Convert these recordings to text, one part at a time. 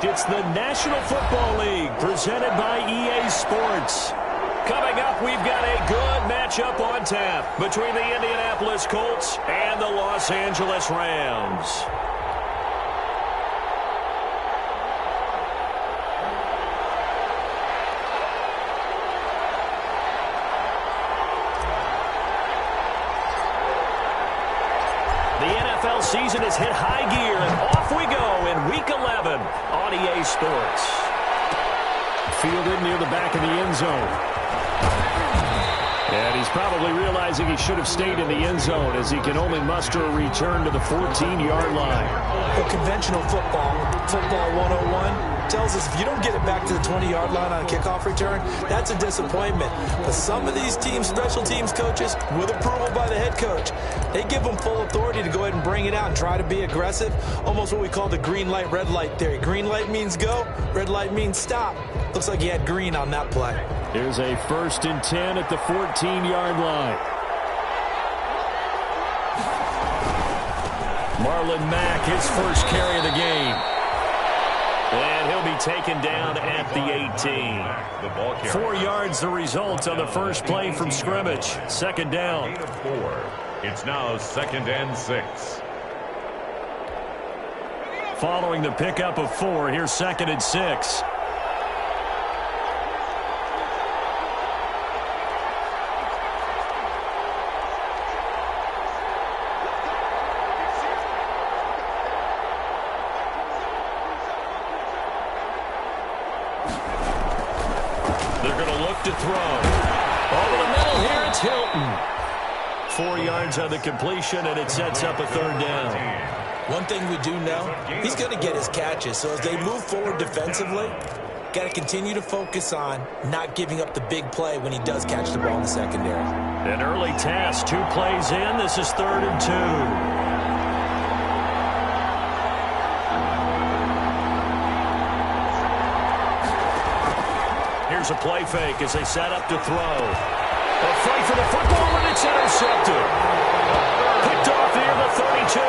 It's the National Football League presented by EA Sports. Coming up, we've got a good matchup on tap between the Indianapolis Colts and the Los Angeles Rams. NFL season has hit high gear, and off we go in Week 11 on EA Sports. Fielded near the back of the end zone. And he's probably realizing he should have stayed in the end zone as he can only muster a return to the 14-yard line. Well, conventional football 101, tells us if you don't get it back to the 20-yard line on a kickoff return, that's a disappointment. But some of these teams, special teams coaches, with approval by the head coach, they give them full authority to go ahead and bring it out and try to be aggressive, almost what we call the green light, red light theory. Green light means go, red light means stop. Looks like he had green on that play. Here's a 1st and 10 at the 14-yard line. Marlon Mack, his first carry of the game. And he'll be taken down at the 18. 4 yards the result on the first play from scrimmage. 2nd down. It's now 2nd and 6. Following the pickup of 4, here's 2nd and 6. To throw. Over the middle here, it's Hilton. 4 yards on the completion, and it sets up a 3rd down. One thing we do know, he's going to get his catches. So as they move forward defensively, got to continue to focus on not giving up the big play when he does catch the ball in the secondary. An early task, 2 plays in. This is 3rd and 2. Here's a play fake as they set up to throw. A fight for the football, and it's intercepted. Picked off near the 32.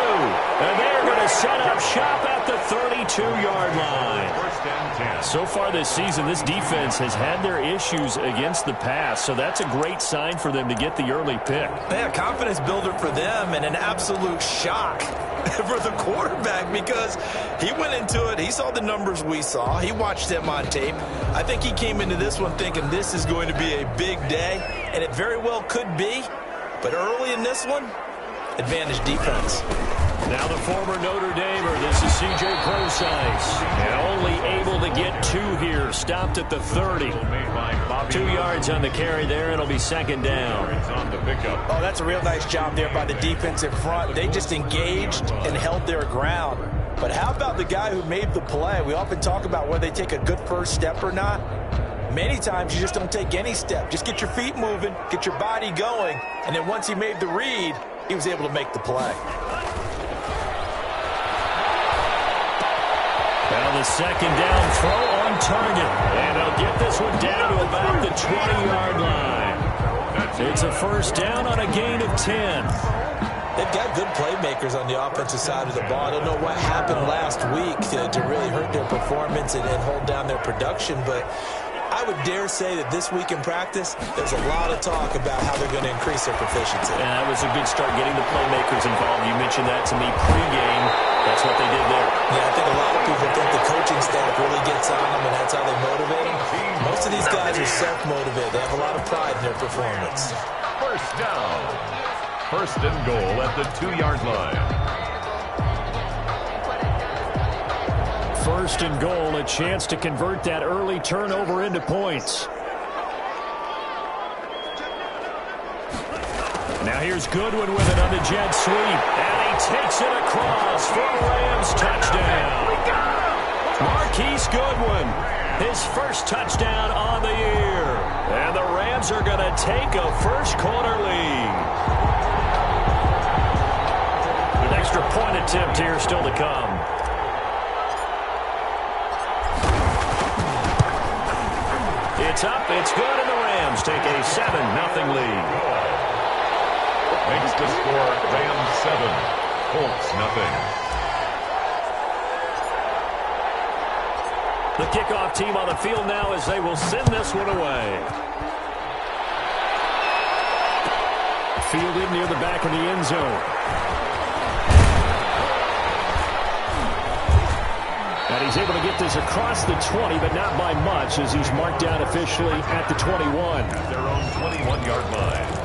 And they're going to set up shop at the 32-yard line. So far this season, this defense has had their issues against the pass, so that's a great sign for them to get the early pick. Yeah, confidence builder for them and an absolute shock for the quarterback because he went into it. He saw the numbers we saw. He watched them on tape. I think he came into this one thinking this is going to be a big day, and it very well could be. But early in this one, advantage defense. Now the former Notre Damer, this is C.J. Prosise. And only able to get 2 here, stopped at the 30. 2 yards on the carry there, and it'll be 2nd down. Oh, that's a real nice job there by the defensive front. They just engaged and held their ground. But how about the guy who made the play? We often talk about whether they take a good first step or not. Many times you just don't take any step. Just get your feet moving, get your body going, and then once he made the read, he was able to make the play. Now the 2nd down throw on target. And they'll get this one down to about the 20-yard line. It's a 1st down on a gain of 10. They've got good playmakers on the offensive side of the ball. I don't know what happened last week to really hurt their performance and hold down their production, but I would dare say that this week in practice, there's a lot of talk about how they're going to increase their proficiency. And that was a good start getting the playmakers involved. You mentioned that to me pregame. That's what they did there. Yeah, I think a lot of people think the coaching staff really gets on them, and that's how they motivate them. Most of these guys are self-motivated. They have a lot of pride in their performance. 1st down. 1st and goal at the 2-yard line. 1st and goal, a chance to convert that early turnover into points. Now here's Goodwin with it on the jet sweep. And he takes it across for a Rams touchdown. Marquise Goodwin, his first touchdown on the year. And the Rams are going to take a first-quarter lead. An extra point attempt here still to come. It's up, it's good, and the Rams take a 7-0 lead. Makes the score Rams 7, Colts 0. The kickoff team on the field now as they will send this one away. Fielded near the back of the end zone. And he's able to get this across the 20, but not by much, as he's marked down officially at the 21. At their own 21-yard line.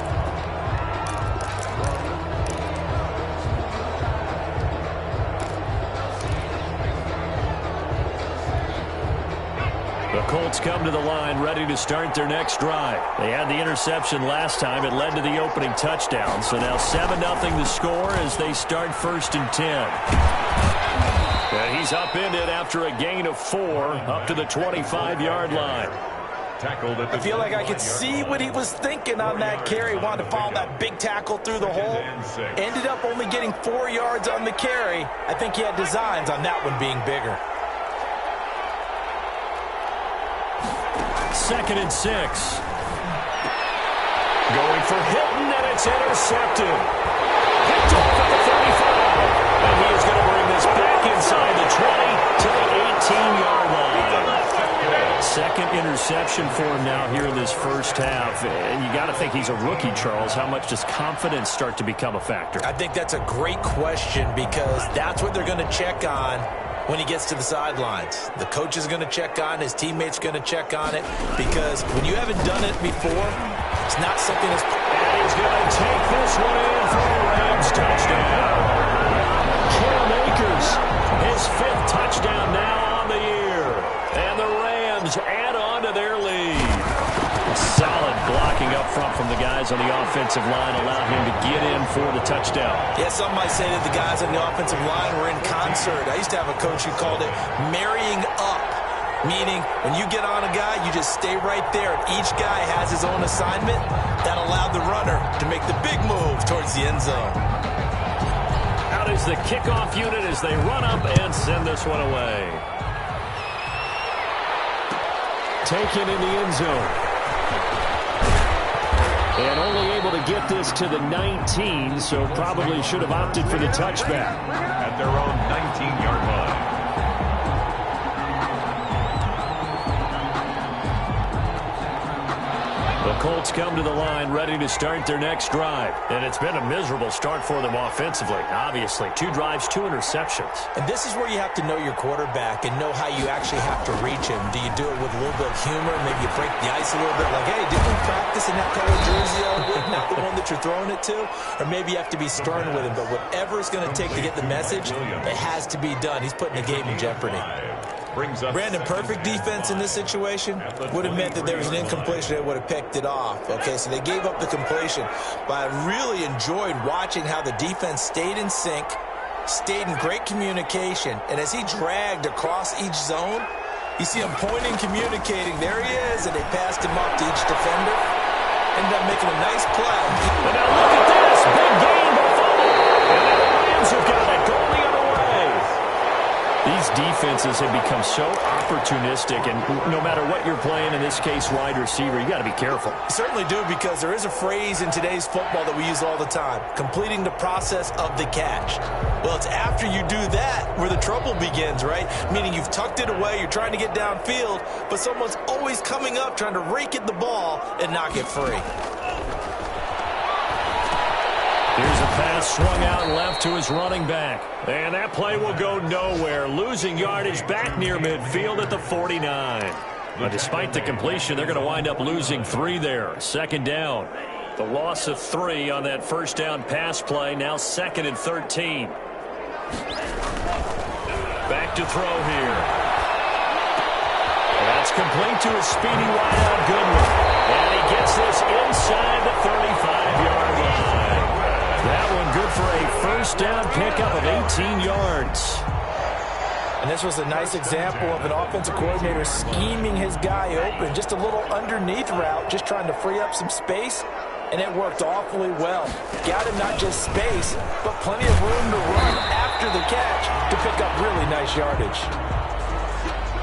The Colts come to the line ready to start their next drive. They had the interception last time. It led to the opening touchdown. So now 7-0 the score as they start 1st and 10. And he's upended after a gain of 4 up to the 25-yard line. Tackled at the I feel like I could see what he was thinking on that carry. Wanted to follow that big tackle through the hole. Ended up only getting 4 yards on the carry. I think he had designs on that one being bigger. 2nd and 6. Going for Hilton, and it's intercepted. Picked off at the 35. And he is going to bring this back inside the 20 to the 18-yard line. Second interception for him now here in this first half. And you got to think he's a rookie, Charles. How much does confidence start to become a factor? I think that's a great question because that's what they're going to check on when he gets to the sidelines. The coach is going to check on, his teammates going to check on it, because when you haven't done it before, it's not something that's... And he's going to take this one in for a Rams touchdown. Cam Akers, his 5th touchdown now on the year. And the Rams add on to their lead. Solid blocking up front from the guys on the offensive line allowed him to get in for the touchdown. Yeah, some might say that the guys on the offensive line were in concert. I used to have a coach who called it marrying up, meaning when you get on a guy, you just stay right there. Each guy has his own assignment. That allowed the runner to make the big move towards the end zone. Out is the kickoff unit as they run up and send this one away. Taken in the end zone. And only able to get this to the 19, so probably should have opted for the touchback. At their own 19-yard line. The Colts come to the line ready to start their next drive. And it's been a miserable start for them offensively. Obviously, 2 drives, 2 interceptions. And this is where you have to know your quarterback and know how you actually have to reach him. Do you do it with a little bit of humor? Maybe you break the ice a little bit like, hey, did we practice in that color jersey all week, not the one that you're throwing it to? Or maybe you have to be stern with him. But whatever it's going to take to get the message, it has to be done. He's putting the game in jeopardy. Brandon, perfect defense in this situation would have meant that there was an incompletion. They would have picked it off. Okay, so they gave up the completion. But I really enjoyed watching how the defense stayed in sync, stayed in great communication. And as he dragged across each zone, you see him pointing, communicating. There he is, and they passed him up to each defender. Ended up making a nice play. And now look at this. Big game before. And the Rams have got it going the other way. These defenses have become so opportunistic, and no matter what you're playing, in this case wide receiver, you got to be careful. You certainly do, because there is a phrase in today's football that we use all the time, completing the process of the catch. Well, it's after you do that where the trouble begins, right? Meaning you've tucked it away, you're trying to get downfield, but someone's always coming up trying to rake at the ball and knock it free. Here's a pass swung out left to his running back. And that play will go nowhere. Losing yardage back near midfield at the 49. But despite the completion, they're going to wind up losing 3 there. 2nd down. The loss of 3 on that first down pass play. Now 2nd and 13. Back to throw here. That's complete to a speedy wideout Goodwin. And he gets this inside the 35-yard line. That one good for a first down pickup of 18 yards. And this was a nice example of an offensive coordinator scheming his guy open. Just a little underneath route, just trying to free up some space. And it worked awfully well. Got him not just space, but plenty of room to run after the catch to pick up really nice yardage.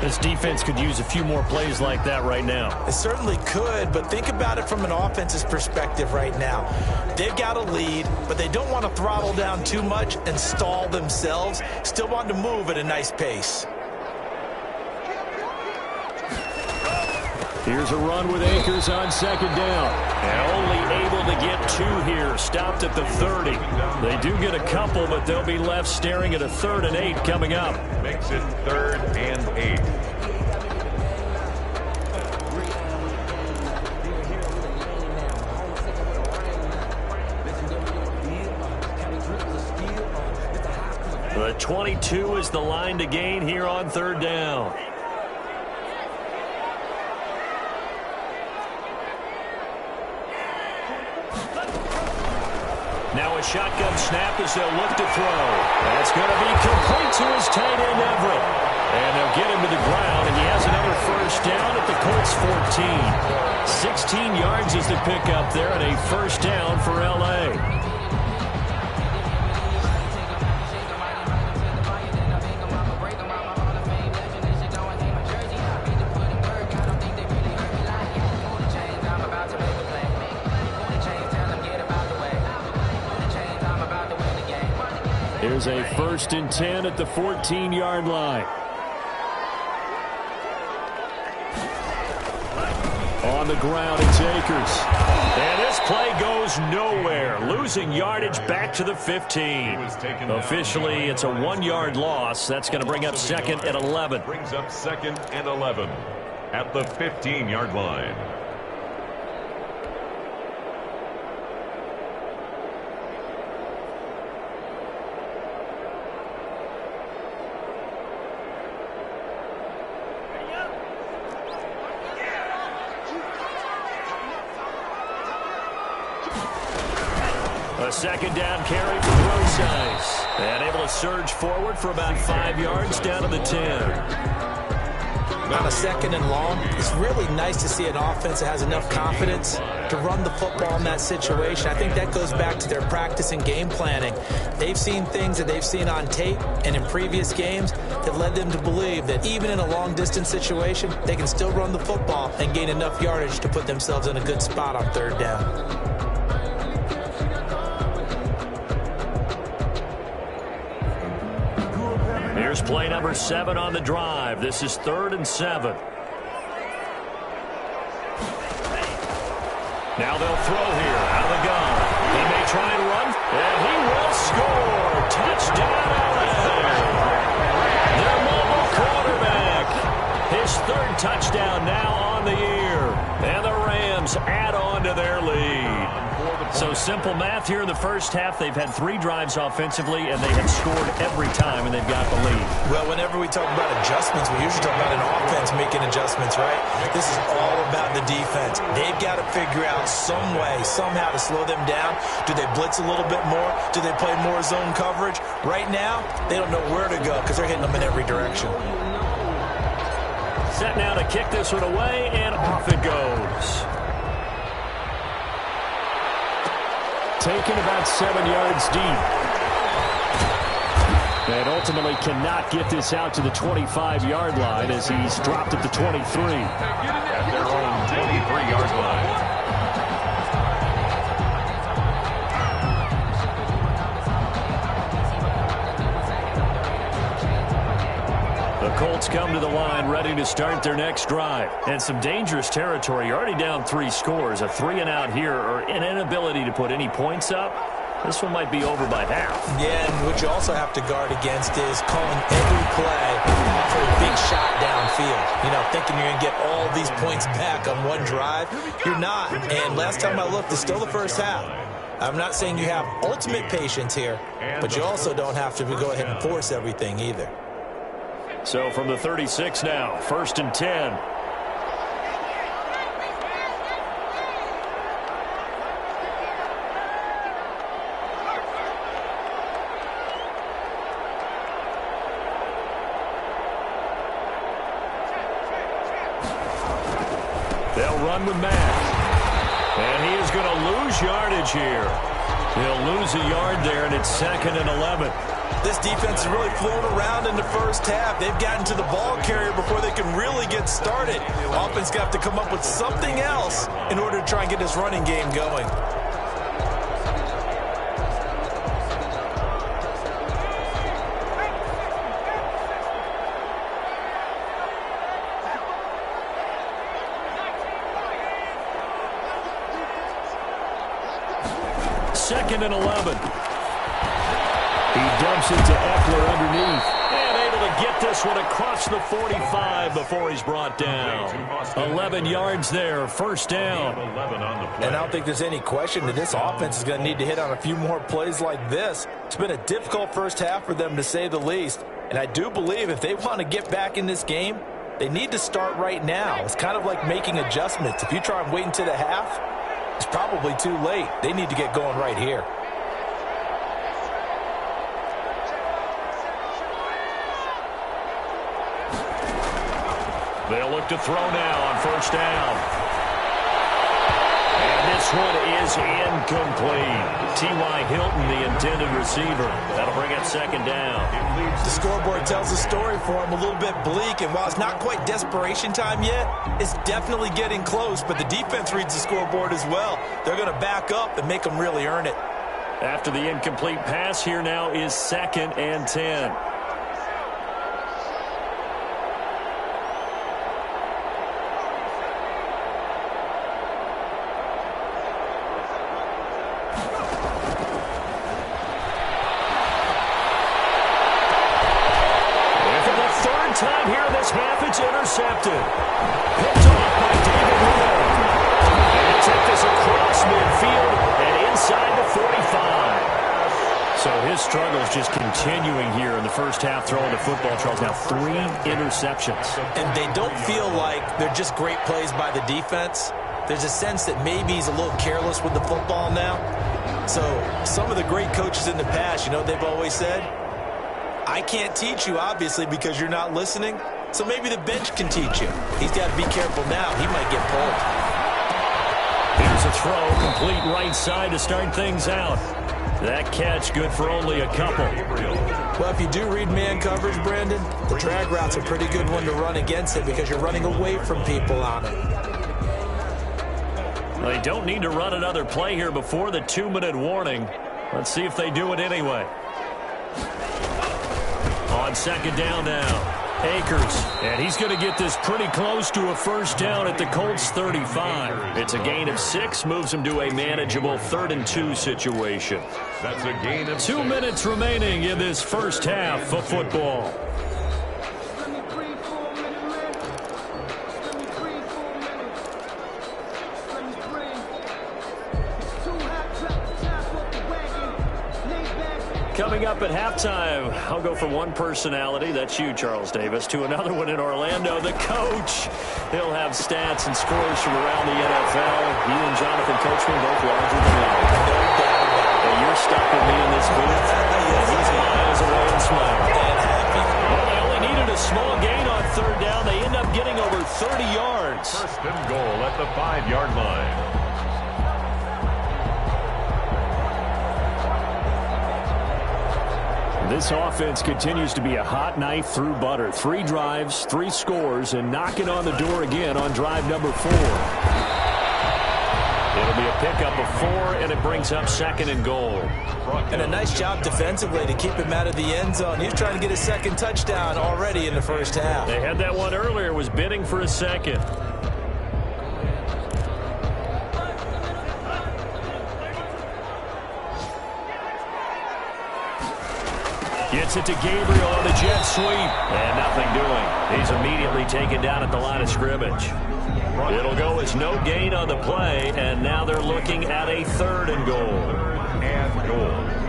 This defense could use a few more plays like that right now. It certainly could, but think about it from an offense's perspective right now. They've got a lead, but they don't want to throttle down too much and stall themselves. Still want to move at a nice pace. Here's a run with Akers on second down. And only able to get 2 here. Stopped at the 30. They do get a couple, but they'll be left staring at a 3rd and 8 coming up. Makes it 3rd and 8. The 22 is the line to gain here on 3rd down. Now a shotgun snap as they'll look to throw. That's going to be complete to his tight end, Everett. And they'll get him to the ground, and he has another 1st down at the Colts 14. 16 yards is the pickup there, and a 1st down for L.A. Here's a 1st and 10 at the 14-yard line. On the ground, it's Akers. And this play goes nowhere. Losing yardage back to the 15. Officially, it's a 1-yard loss. That's going to bring up 2nd and 11. Brings up 2nd and 11 at the 15-yard line. A 2nd down carry for Rosas. And able to surge forward for about 5 yards down to the 10. On a 2nd and long, it's really nice to see an offense that has enough confidence to run the football in that situation. I think that goes back to their practice and game planning. They've seen things that they've seen on tape and in previous games that led them to believe that even in a long-distance situation, they can still run the football and gain enough yardage to put themselves in a good spot on 3rd down. Here's play number 7 on the drive. This is 3rd and 7. Now they'll throw here out of the gun. He may try and run, and he will score. Touchdown, LA. Their mobile quarterback. His 3rd touchdown now on the year. And the Rams add on to their lead. So simple math here in the 1st half. They've had 3 drives offensively, and they have scored every time, and they've got the lead. Well, whenever we talk about adjustments, we usually talk about an offense making adjustments, right? This is all about the defense. They've got to figure out some way, somehow to slow them down. Do they blitz a little bit more? Do they play more zone coverage? Right now, they don't know where to go because they're hitting them in every direction. Set now to kick this one away, and off it goes. Taken about 7 yards deep. And ultimately cannot get this out to the 25-yard line as he's dropped at the 23. At their own 23-yard line. The Colts come to the line ready to start their next drive. And some dangerous territory. You're already down 3 scores. A 3-and-out here or an inability to put any points up. This one might be over by half. Yeah, and what you also have to guard against is calling every play for a big shot downfield. You know, thinking you're going to get all these points back on one drive. You're not. And last time I looked, it's still the 1st half. I'm not saying you have ultimate patience here, but you also don't have to go ahead and force everything either. So from the 36 now, 1st and 10. They'll run with Mack. And he is going to lose yardage here. He'll lose a yard there, and it's 2nd and 11. This defense has really flown around in the 1st half. They've gotten to the ball carrier before they can really get started. Offense got to come up with something else in order to try and get this running game going. 2nd and 11. He dumps it to Eckler underneath. And able to get this one across the 45 before he's brought down. 11 yards there, first down. And I don't think there's any question that this offense is going to need to hit on a few more plays like this. It's been a difficult first half for them, to say the least. And I do believe if they want to get back in this game, they need to start right now. It's kind of like making adjustments. If you try and wait until the half, it's probably too late. They need to get going right here. They'll look to throw now on first down. And this one is incomplete. T.Y. Hilton, the intended receiver. That'll bring it 2nd down. The scoreboard tells the story for him, a little bit bleak. And while it's not quite desperation time yet, it's definitely getting close. But the defense reads the scoreboard as well. They're going to back up and make them really earn it. After the incomplete pass, here now is 2nd and 10. Time here in this half, it's intercepted. Picked off by David Moore. And he'll take this across midfield and inside the 45. So his struggles just continuing here in the first half throwing the football. Charles, now 3 interceptions. And they don't feel like they're just great plays by the defense. There's a sense that maybe he's a little careless with the football now. So some of the great coaches in the past, you know what they've always said? I can't teach you, obviously, because you're not listening. So maybe the bench can teach you. He's got to be careful now. He might get pulled. Here's a throw, complete right side to start things out. That catch good for only a couple. Well, if you do read man coverage, Brandon, the drag route's a pretty good one to run against it because you're running away from people on it. They don't need to run another play here before the 2-minute warning. Let's see if they do it anyway. On 2nd down now, Akers, and he's going to get this pretty close to a first down at the Colts 35. It's a gain of 6, moves him to a manageable 3rd and 2 situation. That's a gain of 2 minutes remaining in this first half of football. Coming up at halftime, I'll go from one personality, that's you, Charles Davis, to another one in Orlando, the coach. He'll have stats and scores from around the NFL. You and Jonathan Coachman both larger than life. But you're stuck with me in this booth. He's miles away and smiling. Well, they only needed a small gain on 3rd down. They end up getting over 30 yards. 1st and goal at the 5-yard line. This offense continues to be a hot knife through butter. 3 drives, 3 scores, and knocking on the door again on drive number 4. It'll be a pickup of 4, and it brings up 2nd and goal. And a nice job defensively to keep him out of the end zone. He was trying to get a 2nd touchdown already in the first half. They had that one earlier, was bidding for a 2nd. Gets it to Gabriel on the jet sweep. And nothing doing. He's immediately taken down at the line of scrimmage. It'll go as no gain on the play, and now they're looking at a 3rd and goal.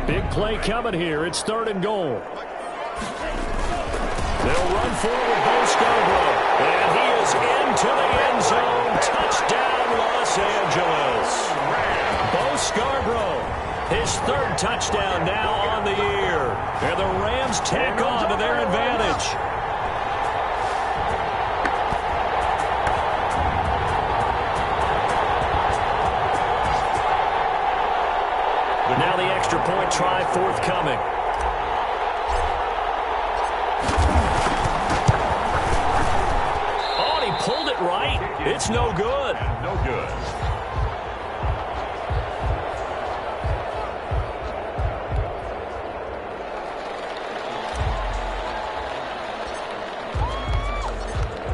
Big play coming here. It's 3rd and goal. They'll run forward Bo Scarborough. And he is into the end zone. Touchdown, Los Angeles. Bo Scarborough. His 3rd touchdown now on the year. And the Rams tack on to their advantage. Now the extra point try forthcoming. Oh, and he pulled it right. It's no good. No good.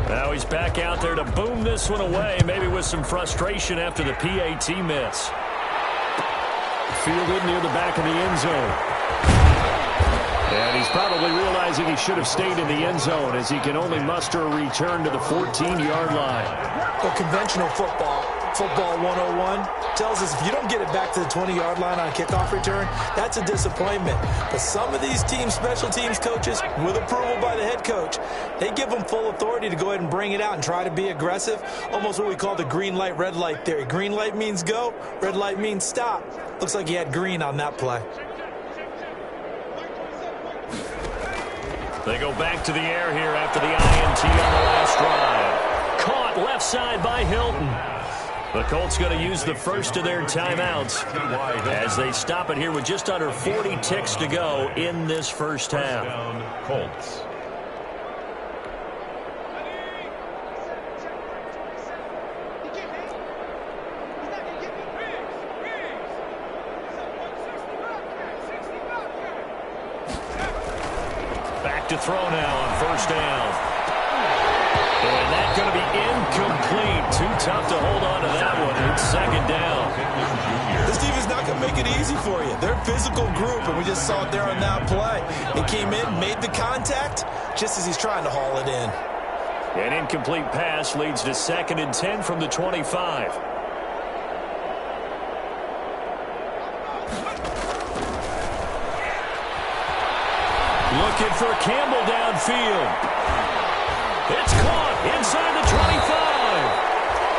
Now he's back out there to boom this one away, maybe with some frustration after the PAT miss. fielded near the back of the end zone. And he's probably realizing he should have stayed in the end zone as he can only muster a return to the 14-yard line. Well, conventional football 101, tells us if you don't get it back to the 20-yard line on a kickoff return, that's a disappointment. But some of these special teams coaches, with approval by the head coach, they give them full authority to go ahead and bring it out and try to be aggressive, almost what we call the green light, red light theory. Green light means go, red light means stop. Looks like he had green on that play. They go back to the air here after the INT on the last drive. Caught left side by Hilton. The Colts going to use the first of their timeouts as they stop it here with just under 40 ticks to go in this first half. Colts. Back to throw now on first down. And that's going to be incomplete. Too tough to hold on to that one. It's second down. This team is not going to make it easy for you. They're a physical group, and we just saw it there on that play. It came in, made the contact, just as he's trying to haul it in. An incomplete pass leads to 2nd and 10 from the 25. Looking for Campbell downfield. It's caught inside the 25.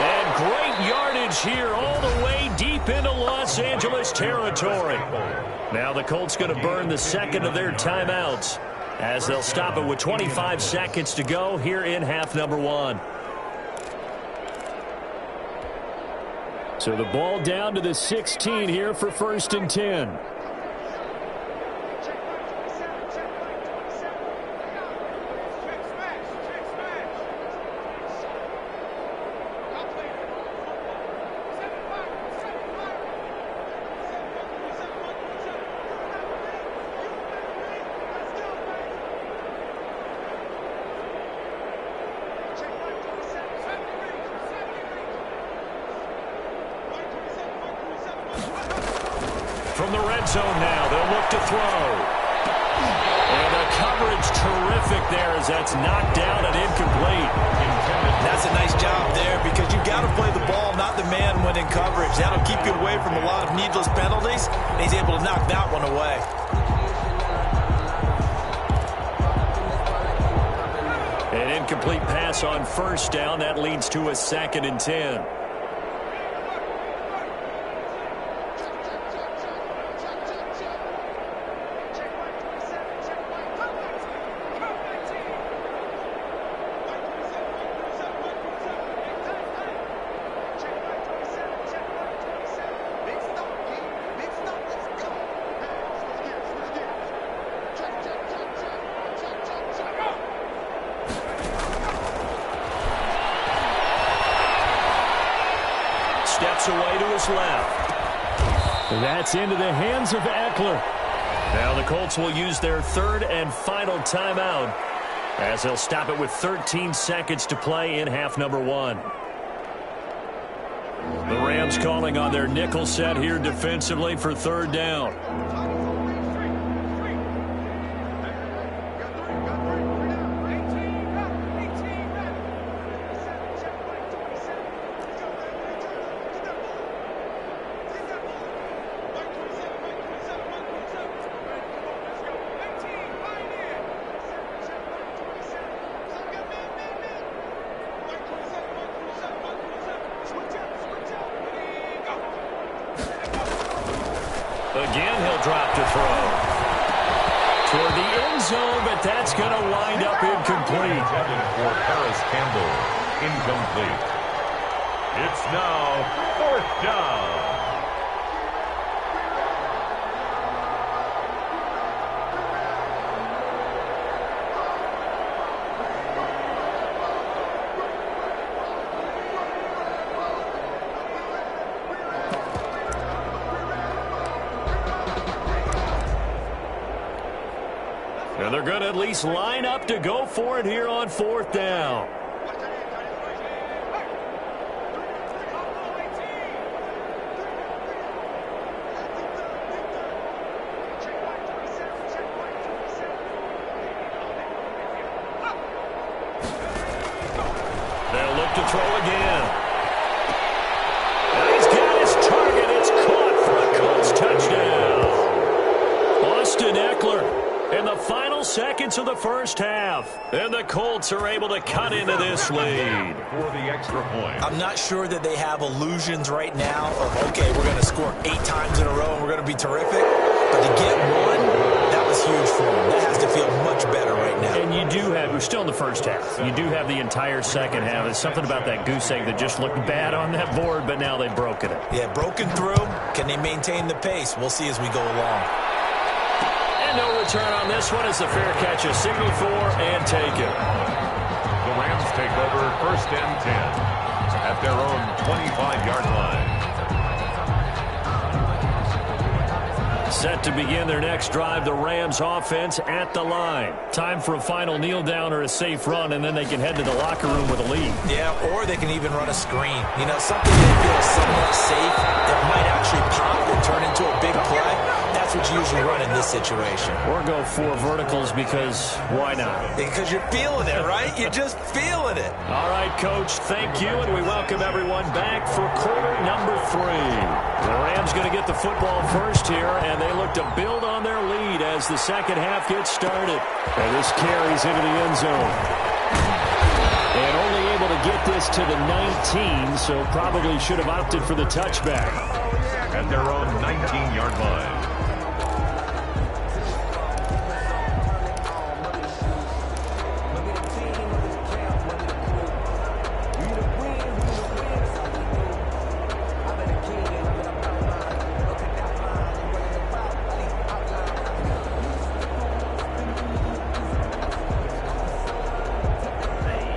And great yardage here all the way deep into Los Angeles territory. Now the Colts going to burn the second of their timeouts as they'll stop it with 25 seconds to go here in half number 1. So the ball down to the 16 here for 1st and 10. From the red zone now, they'll look to throw. And the coverage terrific there as that's knocked down and incomplete. That's a nice job there because you've got to play the ball, not the man when in coverage. That'll keep you away from a lot of needless penalties, and he's able to knock that one away. An incomplete pass on first down. That leads to a 2nd and 10. Steps away to his left. That's into the hands of Eckler. Now the Colts will use their 3rd and final timeout as they'll stop it with 13 seconds to play in half number 1. The Rams calling on their nickel set here defensively for 3rd down. Again, he'll drop to throw. Toward the end zone, but that's going to wind up incomplete. For Paris Campbell, incomplete. It's now 4th down. And they're going to at least line up to go for it here on 4th down. to throw again. And he's got his target. It's caught for a Colts touchdown. Austin Eckler in the final seconds of the first half. And the Colts are able to cut into this lead. For the extra point. I'm not sure that they have illusions right now of, okay, we're going to score 8 times in a row and we're going to be terrific. But to get one, that was huge for them. That has to feel much better right now. And you do have, we're still in the first half. You do have the entire second half. It's something about that goose egg that just looked bad on that board, but now they've broken it. Yeah, broken through. Can they maintain the pace? We'll see as we go along. And no return on this one as the fair catch is signaled for and taken. The Rams take over 1st and 10 at their own 25-yard line. Set to begin their next drive, the Rams offense at the line. Time for a final kneel down or a safe run, and then they can head to the locker room with a lead. Yeah, or they can even run a screen. You know, something that feels somewhat safe that might actually pop and turn into a big play. That's what you usually run in this situation. Or go 4 verticals because why not? Because you're feeling it, right? You're just feeling it. All right, Coach, thank you, and we welcome everyone back for quarter number 3. The Rams going to get the football first here, and they look to build on their lead as the second half gets started. And this carries into the end zone. And only able to get this to the 19, so probably should have opted for the touchback. At their own 19-yard line.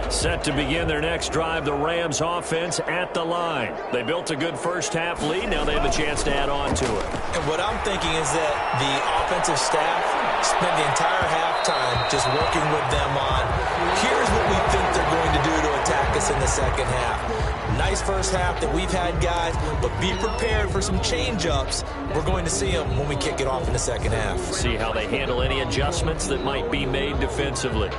Set to begin their next drive, the Rams offense at the line. They built a good first half lead. Now they have a chance to add on to it. And what I'm thinking is that the offensive staff spent the entire halftime just working with them on, here's what we think they're going to do to attack us in the second half. Nice first half that we've had, guys, but be prepared for some change-ups. We're going to see them when we kick it off in the second half. See how they handle any adjustments that might be made defensively.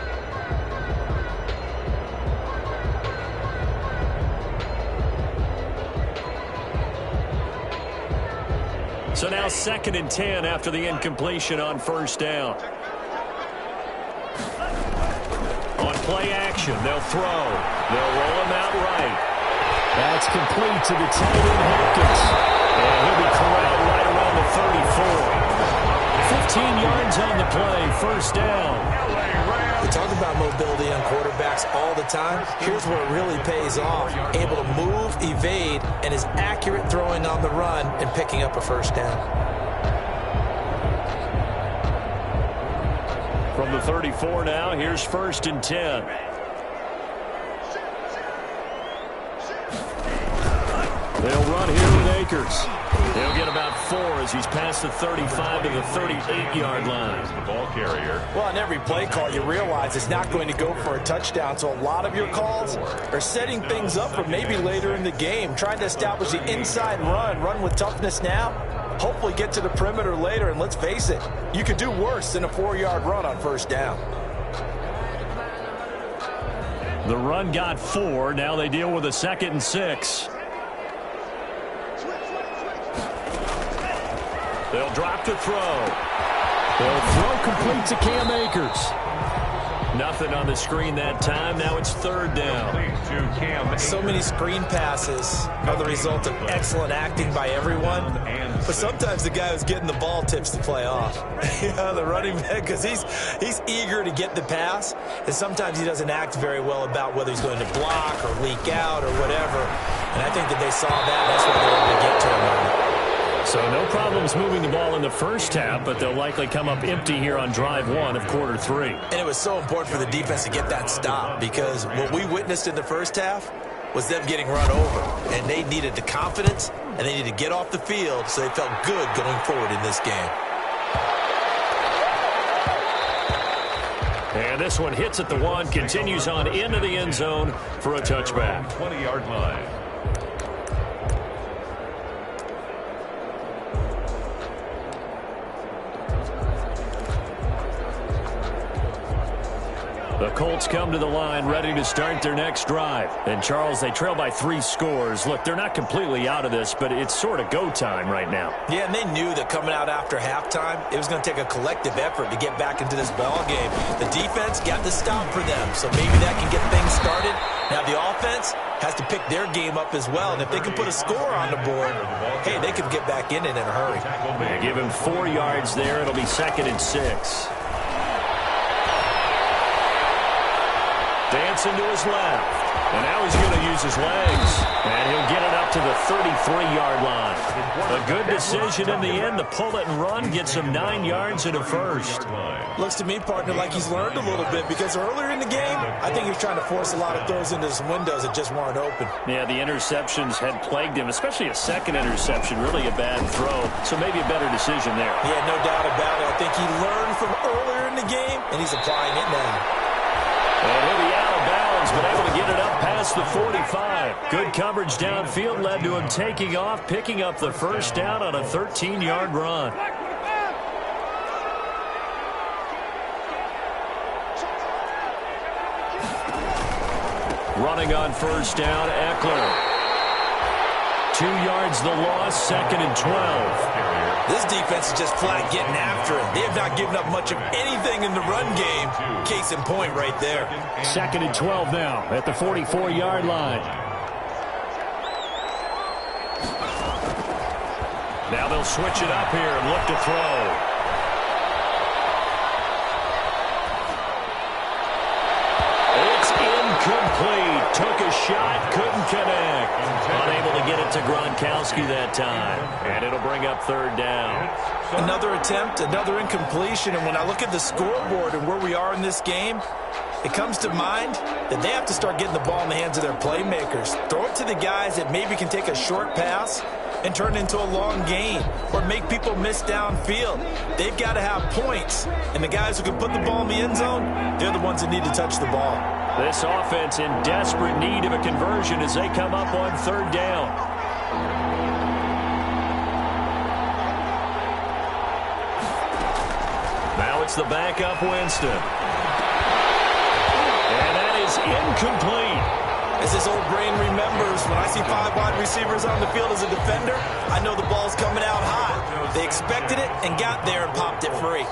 So now 2nd and 10 after the incompletion on first down. On play action, they'll throw. They'll roll him out right. That's complete to the tight end, Hopkins. And he'll be corralled right around the 34. 15 yards on the play, first down. We talk about mobility on quarterbacks all the time. Here's where it really pays off. Able to move, evade, and is accurate throwing on the run and picking up a first down. From the 34 now, here's 1st and 10. They'll run here with Akers. He'll get about 4 as he's past the 35 to the 38-yard line. The ball carrier. Well, on every play call, you realize it's not going to go for a touchdown. So a lot of your calls are setting things up for maybe later in the game, trying to establish the inside run with toughness now, hopefully get to the perimeter later. And let's face it, you could do worse than a 4-yard run on first down. The run got 4. Now they deal with a 2nd and 6. They'll drop to throw. They'll throw complete to Cam Akers. Nothing on the screen that time. Now it's 3rd down. So many screen passes are the result of excellent acting by everyone. But sometimes the guy who's getting the ball tips the play off. The running back, because he's eager to get the pass. And sometimes he doesn't act very well about whether he's going to block or leak out or whatever. And I think that they saw that. That's why they were able to get to him. So no problems moving the ball in the first half, but they'll likely come up empty here on drive 1 of quarter 3. And it was so important for the defense to get that stop, because what we witnessed in the first half was them getting run over. And they needed the confidence, and they needed to get off the field so they felt good going forward in this game. And this one hits at the 1, continues on into the end zone for a touchback. 20-yard line. The Colts come to the line ready to start their next drive. And, Charles, they trail by 3 scores. Look, they're not completely out of this, but it's sort of go time right now. Yeah, and they knew that coming out after halftime, it was going to take a collective effort to get back into this ball game. The defense got the stop for them, so maybe that can get things started. Now the offense has to pick their game up as well, and if they can put a score on the board, hey, they could get back in it in a hurry. They give him 4 yards there. It'll be 2nd and 6. Dancing to his left. And now he's going to use his legs. And he'll get it up to the 33-yard line. A good decision in the end to pull it and run. Gets him 9 yards and a first. Looks to me, partner, like he's learned a little bit because earlier in the game, I think he was trying to force a lot of throws into some windows that just weren't open. Yeah, the interceptions had plagued him, especially a second interception. Really a bad throw. So maybe a better decision there. Yeah, no doubt about it. I think he learned from earlier in the game, and he's applying it now. And he'll be out of bounds, but able to get it up past the 45. Good coverage downfield led to him taking off, picking up the first down on a 13-yard run. Running on first down, Eckler. 2 yards the loss, 2nd and 12. This defense is just flat getting after it. They have not given up much of anything in the run game. Case in point right there. 2nd and 12 now at the 44-yard line. Now they'll switch it up here and look to throw. It's incomplete. Took a shot, couldn't connect. Unable to get it to Gronkowski that time. And it'll bring up 3rd down. Another attempt, another incompletion. And when I look at the scoreboard and where we are in this game, it comes to mind that they have to start getting the ball in the hands of their playmakers. Throw it to the guys that maybe can take a short pass and turn it into a long gain or make people miss downfield. They've got to have points. And the guys who can put the ball in the end zone, they're the ones that need to touch the ball. This offense in desperate need of a conversion as they come up on 3rd down. Now it's the backup Winston. And that is incomplete. As this old brain remembers, when I see 5 wide receivers on the field as a defender, I know the ball's coming out hot. They expected it and got there and popped it free.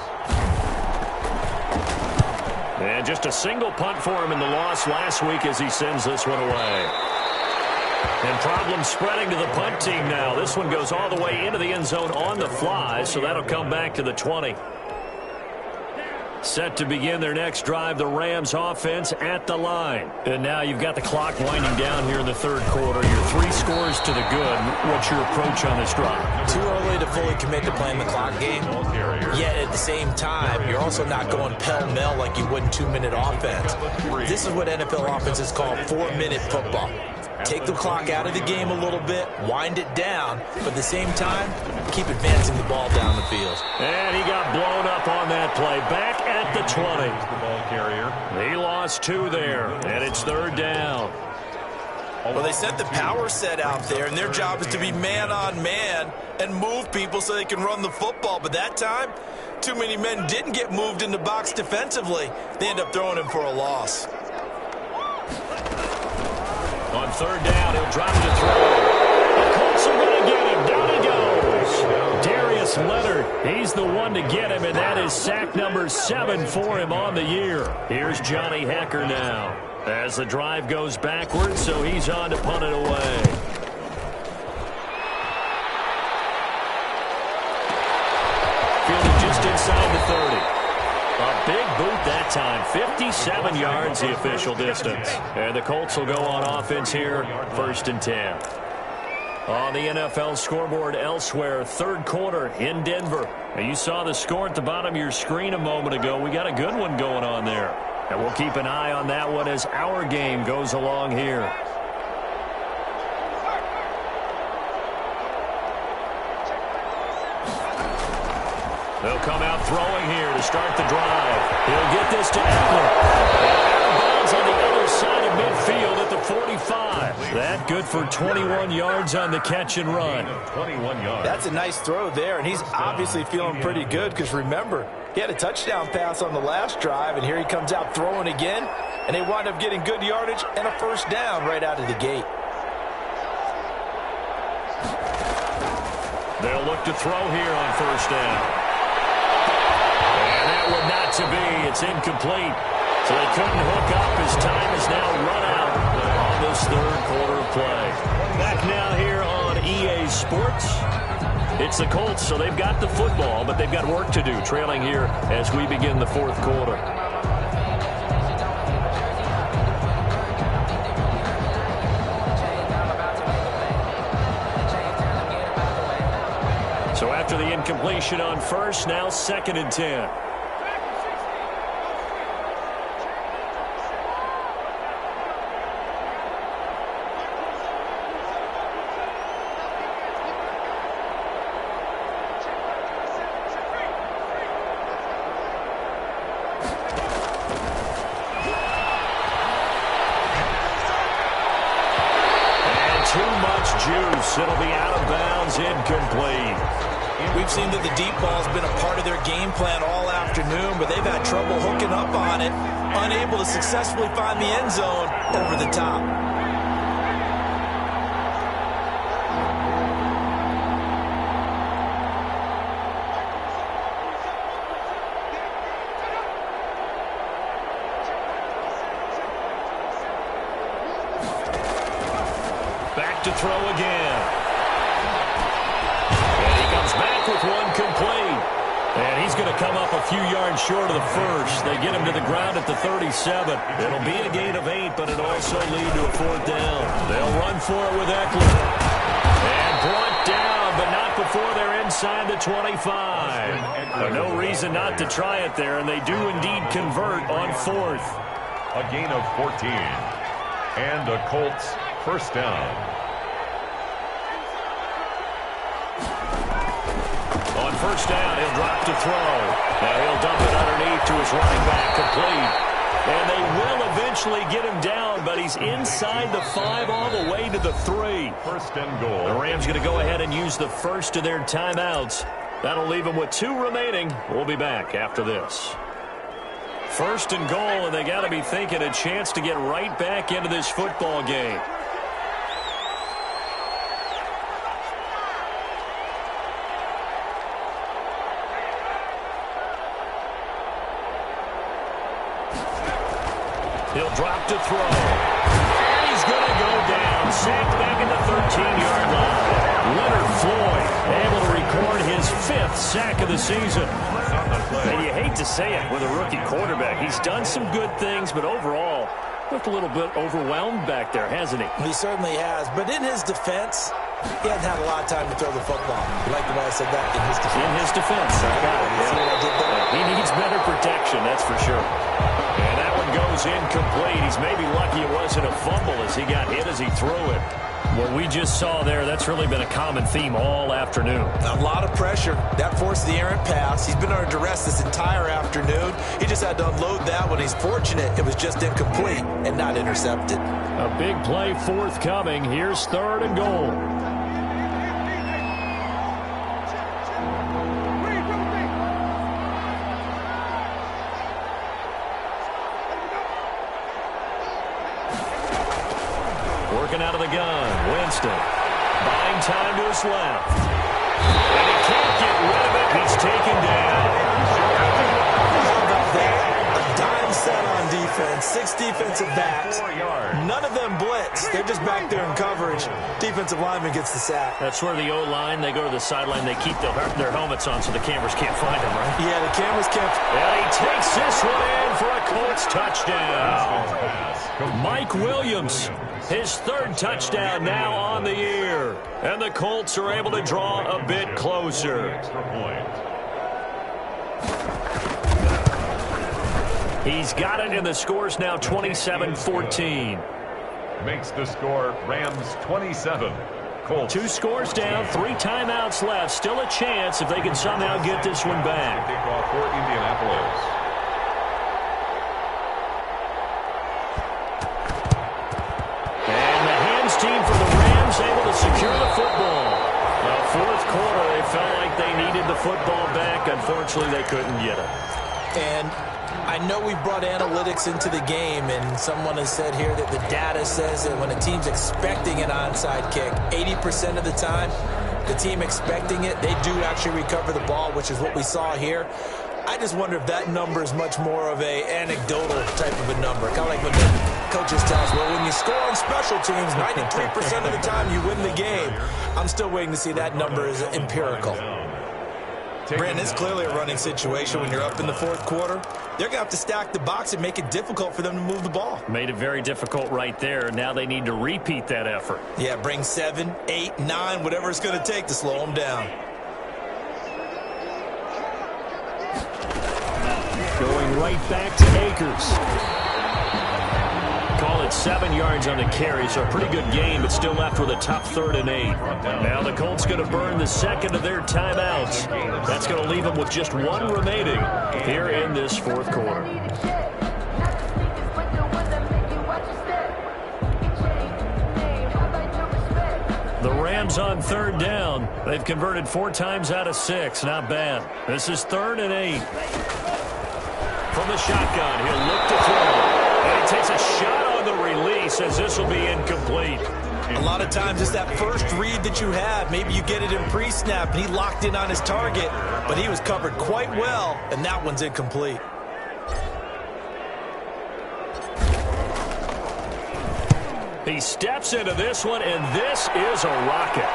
And just a single punt for him in the loss last week as he sends this one away. And problems spreading to the punt team now. This one goes all the way into the end zone on the fly, so that'll come back to the 20. Set to begin their next drive, the Rams offense at the line. And now you've got the clock winding down here in the 3rd quarter. You're 3 scores to the good. What's your approach on this drive? Too early to fully commit to playing the clock game. Yet at the same time, you're also not going pell-mell like you would in 2-minute offense. This is what NFL offenses call 4-minute football. Take the clock out of the game a little bit, wind it down, but at the same time, keep advancing the ball down the field. And he got blown up on that play. Back at the 20. The ball carrier. He lost 2 there, and it's 3rd down. Well, they sent the power set out there, and their job is to be man-on-man and move people so they can run the football. But that time, too many men didn't get moved in the box defensively. They end up throwing him for a loss. On 3rd down, he'll drop to throw. The Colts are going to get him. Down he goes. Darius Leonard, he's the one to get him, and that is sack number 7 for him on the year. Here's Johnny Hecker now as the drive goes backwards, so he's on to punt it away. Fielded just inside the 30. A big boot that time. 57 yards the official distance. And the Colts will go on offense here. 1st and 10. On the NFL scoreboard elsewhere, 3rd quarter in Denver. Now you saw the score at the bottom of your screen a moment ago. We got a good one going on there. And we'll keep an eye on that one as our game goes along here. They'll come out throwing here to start the drive. He'll get this to Eckler. And out of bounds on the other side of midfield at the 45. That good for 21 yards on the catch and run. 21 yards. That's a nice throw there, and he's obviously feeling pretty good because, remember, he had a touchdown pass on the last drive, and here he comes out throwing again, and they wind up getting good yardage and a first down right out of the gate. They'll look to throw here on first down. And that one not to be. It's incomplete. So they couldn't hook up. His time is now run out on this third quarter of play. Back now here on EA Sports. It's the Colts, so they've got the football, but they've got work to do, trailing here as we begin the fourth quarter. So after the incompletion on first, now 2nd and 10. It'll be out of bounds, incomplete. We've seen that the deep ball has been a part of their game plan all afternoon, but they've had trouble hooking up on it, unable to successfully find the end zone over the top. Back to throw again. And he comes back with one complete. And he's going to come up a few yards short of the first. They get him to the ground at the 37. It'll be a gain of 8, but it'll also lead to a fourth down. They'll run for it with Eckler. And brought down, but not before they're inside the 25. No reason not to try it there, and they do indeed convert on fourth. A gain of 14. And the Colts first down. On first down, he'll drop to throw. Now he'll dump it underneath to his running back, complete. And they will eventually get him down, but he's inside the 5 all the way to the 3. First and goal. The Rams going to go ahead and use the first of their timeouts. That'll leave them with 2 remaining. We'll be back after this. First and goal, and they got to be thinking a chance to get right back into this football game. He'll drop to throw. And he's going to go down. Sacked back at the 13-yard line. Leonard Floyd able to record his 5th sack of the season. And you hate to say it with a rookie quarterback. He's done some good things, but overall, looked a little bit overwhelmed back there, hasn't he? He certainly has. But in his defense, he hasn't had a lot of time to throw the football. You like the way I said that? In his defense. In his defense. I got it. See what I did there? He needs better protection, that's for sure. And that one goes incomplete. He's maybe lucky it wasn't a fumble as he got hit as he threw it. What we just saw there, that's really been a common theme all afternoon. A lot of pressure. That forced the errant pass. He's been under duress this entire afternoon. He just had to unload that one. He's fortunate it was just incomplete and not intercepted. A big play forthcoming. Here's 3rd and goal. Working out of the gun, Winston. Buying time to his left. And he can't get rid of it. He's taken down. How about that? A dime set on defense. 6 defensive backs. None of them blitz. They're just back there in coverage. Defensive lineman gets the sack. That's where the O-line, they go to the sideline, they keep their helmets on so the cameras can't find them, right? Yeah, the cameras can't. And he takes this one in for a Colts touchdown. Mike Williams, his 3rd touchdown now on the year. And the Colts are able to draw a bit closer. Extra point. He's got it, and the score's now 27-14. Makes the score Rams 27. Colts 2 scores down, 3 timeouts left. Still a chance if they can somehow get this one back. Kickoff for Indianapolis. And the hands team for the football back. Unfortunately, they couldn't get it. And I know we brought analytics into the game, and someone has said here that the data says that when a team's expecting an onside kick, 80% of the time, the team expecting it, they do actually recover the ball, which is what we saw here. I just wonder if that number is much more of a anecdotal type of a number. Kind of like when the coaches tell us, well, when you score on special teams, 93% of the time you win the game. I'm still waiting to see that number is empirical. Brandon, it's clearly a running situation when you're up in the fourth quarter. They're going to have to stack the box and make it difficult for them to move the ball. Made it very difficult right there. Now they need to repeat that effort. Yeah, bring 7, 8, 9, whatever it's going to take to slow them down. Going right back to Akers. Call it 7 yards on the carry, so a pretty good game, but still left with a tough 3rd and 8. Now the Colts going to burn the second of their timeouts. That's going to leave them with just 1 remaining here in this fourth quarter. The Rams on 3rd down. They've converted 4 times out of 6. Not bad. This is 3rd and 8. From the shotgun, he'll look to throw. And he takes a shot on the release as this will be incomplete. A lot of times it's that first read that you have. Maybe you get it in pre-snap, and he locked in on his target, but he was covered quite well, and that one's incomplete. He steps into this one, and this is a rocket.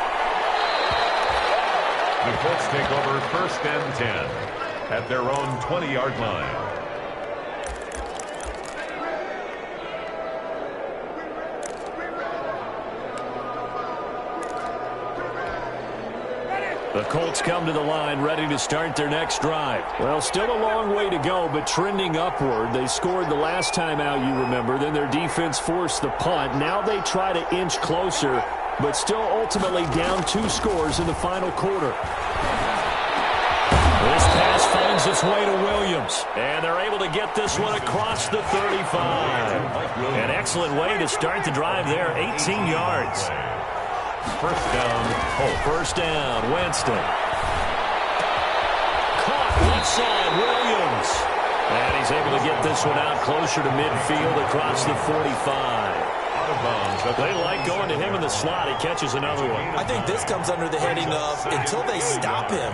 The Colts take over 1st and 10 at their own 20-yard line. The Colts come to the line ready to start their next drive. Well, still a long way to go, but trending upward. They scored the last time out, you remember. Then their defense forced the punt. Now they try to inch closer, but still ultimately down 2 scores in the final quarter. This pass finds its way to Williams, and they're able to get this one across the 35. An excellent way to start the drive there, 18 yards. 1st down, Colts. 1st down, Winston. Caught left side, Williams. And he's able to get this one out closer to midfield across the 45. Out of bounds. They like going to him in the slot. He catches another one. I think this comes under the heading of until they stop him,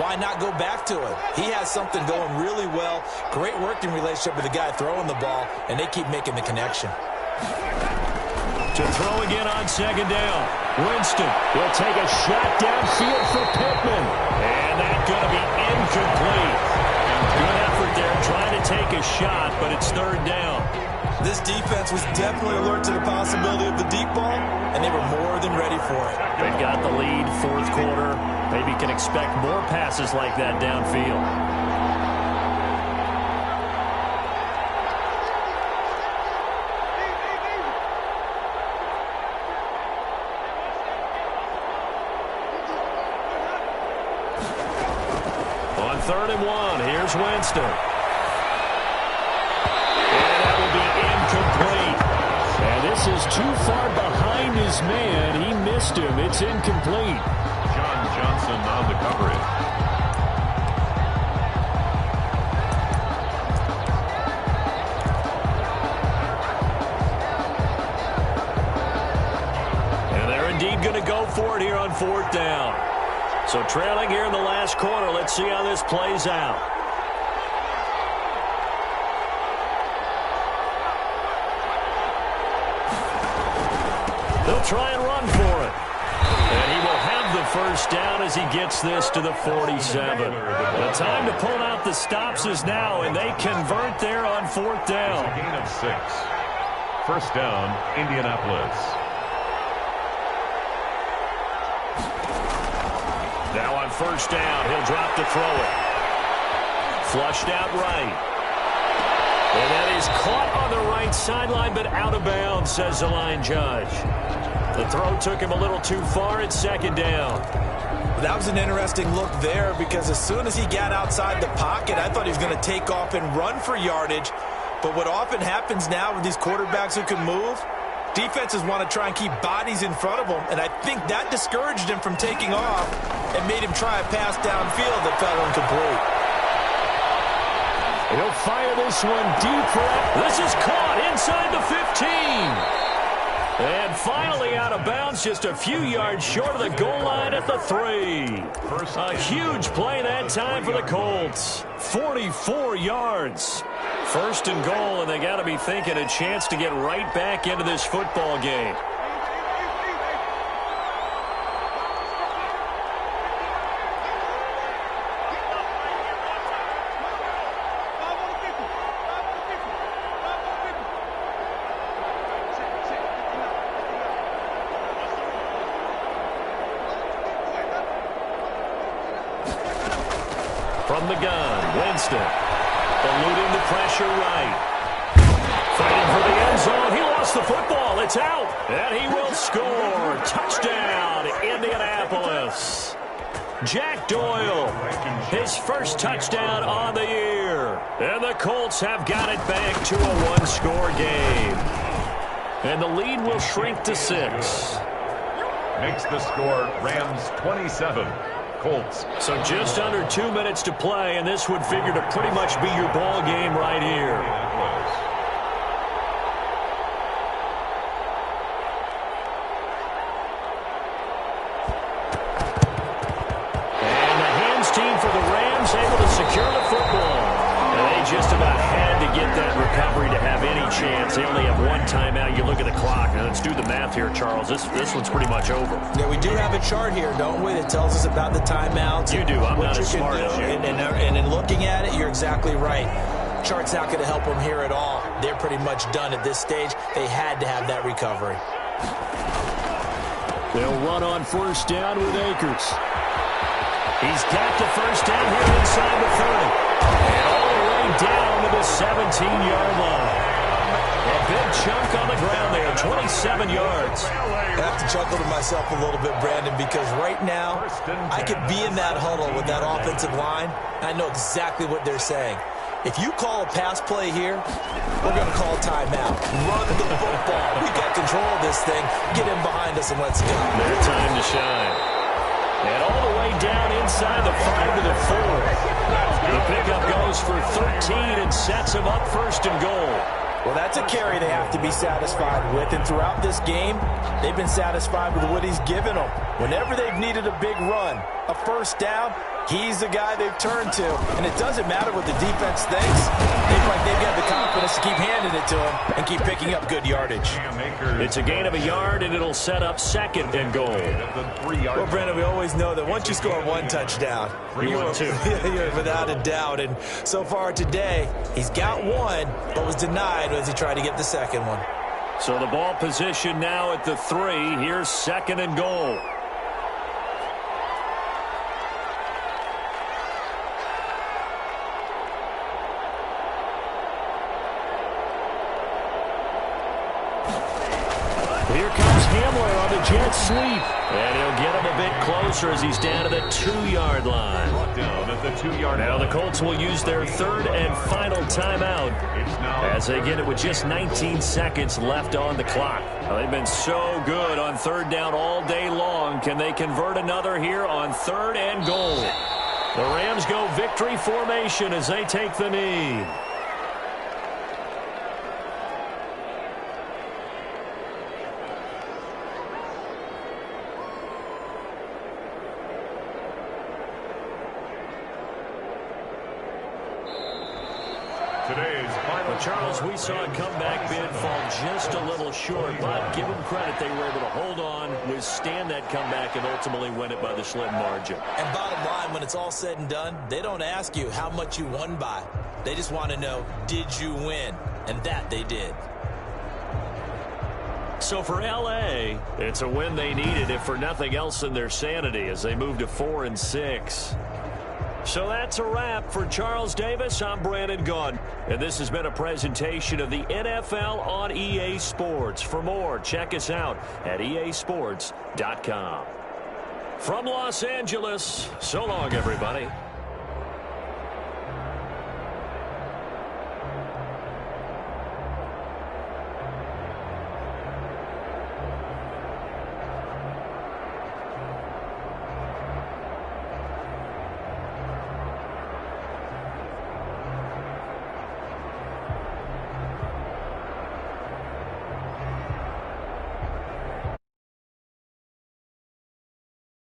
why not go back to it? He has something going really well. Great working relationship with the guy throwing the ball, and they keep making the connection. To throw again on 2nd down. Winston will take a shot downfield for Pittman. And that's going to be incomplete. Good effort there trying to take a shot, but it's 3rd down. This defense was definitely alert to the possibility of the deep ball, and they were more than ready for it. They've got the lead, 4th quarter. Maybe can expect more passes like that downfield. On 3rd and 1, here's Winston. And that will be incomplete. And this is too far behind his man. He missed him. It's incomplete. John Johnson on the coverage. And they're indeed going to go for it here on 4th down. So trailing here in the last quarter. Let's see how this plays out. They'll try and run for it. And he will have the 1st down as he gets this to the 47. The time to pull out the stops is now, and they convert there on 4th down. It's a gain of 6. 1st down, Indianapolis. Now on 1st down, he'll drop to throw it. Flushed out right. And that is caught on the right sideline, but out of bounds, says the line judge. The throw took him a little too far at 2nd down. That was an interesting look there because as soon as he got outside the pocket, I thought he was going to take off and run for yardage. But what often happens now with these quarterbacks who can move, Defenses want to try and keep bodies in front of him, and I think that discouraged him from taking off and made him try a pass downfield that fell incomplete. He'll fire this one deep for it. This is caught inside the 15. And finally out of bounds, just a few yards short of the goal line at the 3. A huge play that time for the Colts. 44 yards. First and goal, and they got to be thinking a chance to get right back into this football game. From the gun, Winston. Eluding the pressure right. Fighting for the end zone. He lost the football. It's out. And he will score. Touchdown, Indianapolis. Jack Doyle, his first touchdown on the year. And the Colts have got it back to a one-score game. And the lead will shrink to 6. Makes the score Rams 27. Colts. So just under 2 minutes to play, and this would figure to pretty much be your ball game right here. And the hands team for the Rams able to secure the football. And they just about had to get that recovery to have any chance. They only have one timeout. You look at the clock. Now let's do the math here, Charles. This one's pretty much over. Yeah, we do have a chart here, don't we, that tells us about the timeouts. You do. I'm not as smart as you. And in looking at it, you're exactly right. Chart's not going to help them here at all. They're pretty much done at this stage. They had to have that recovery. They'll run on first down with Akers. He's got the first down here inside the 30. And all the way down to the 17-yard line. A big chunk on the ground there, 27 yards. I have to chuckle to myself a little bit, Brandon, because right now I could be in that huddle with that offensive line. I know exactly what they're saying. If you call a pass play here, we're going to call timeout. Run the football. We got control of this thing. Get in behind us and let's go. Their time to shine. And all the way down inside the 5 to the 4. The pickup goes for 13 and sets him up first and goal. Well, that's a carry they have to be satisfied with. And throughout this game, they've been satisfied with what he's given them. Whenever they've needed a big run, a first down, he's the guy they've turned to. And it doesn't matter what the defense thinks. They've got the confidence to keep handing it to him and keep picking up good yardage. It's a gain of a yard, and it'll set up second and goal. Well, Brandon, we always know that once you score one touchdown, you're without a doubt. And so far today, he's got one, but was denied as he tried to get the second one. So the ball position now at the 3. Here's second and goal. Here comes Hamler on the jet sweep. And he'll get him a bit closer as he's down to the 2-yard line. Down at the 2-yard line. Now the Colts will use their third and final timeout as they get it with just 19 seconds left on the clock. Now, they've been so good on third down all day long. Can they convert another here on third and goal? The Rams go victory formation as they take the knee. Well, Charles, we saw a comeback bid fall just a little short, but give them credit. They were able to hold on, withstand that comeback, and ultimately win it by the slim margin. And bottom line, when it's all said and done, they don't ask you how much you won by. They just want to know, did you win? And that they did. So for L.A., it's a win they needed, if for nothing else than their sanity, as they move to 4-6. So that's a wrap for Charles Davis. I'm Brandon Gunn, and this has been a presentation of the NFL on EA Sports. For more, check us out at easports.com. From Los Angeles, so long, everybody.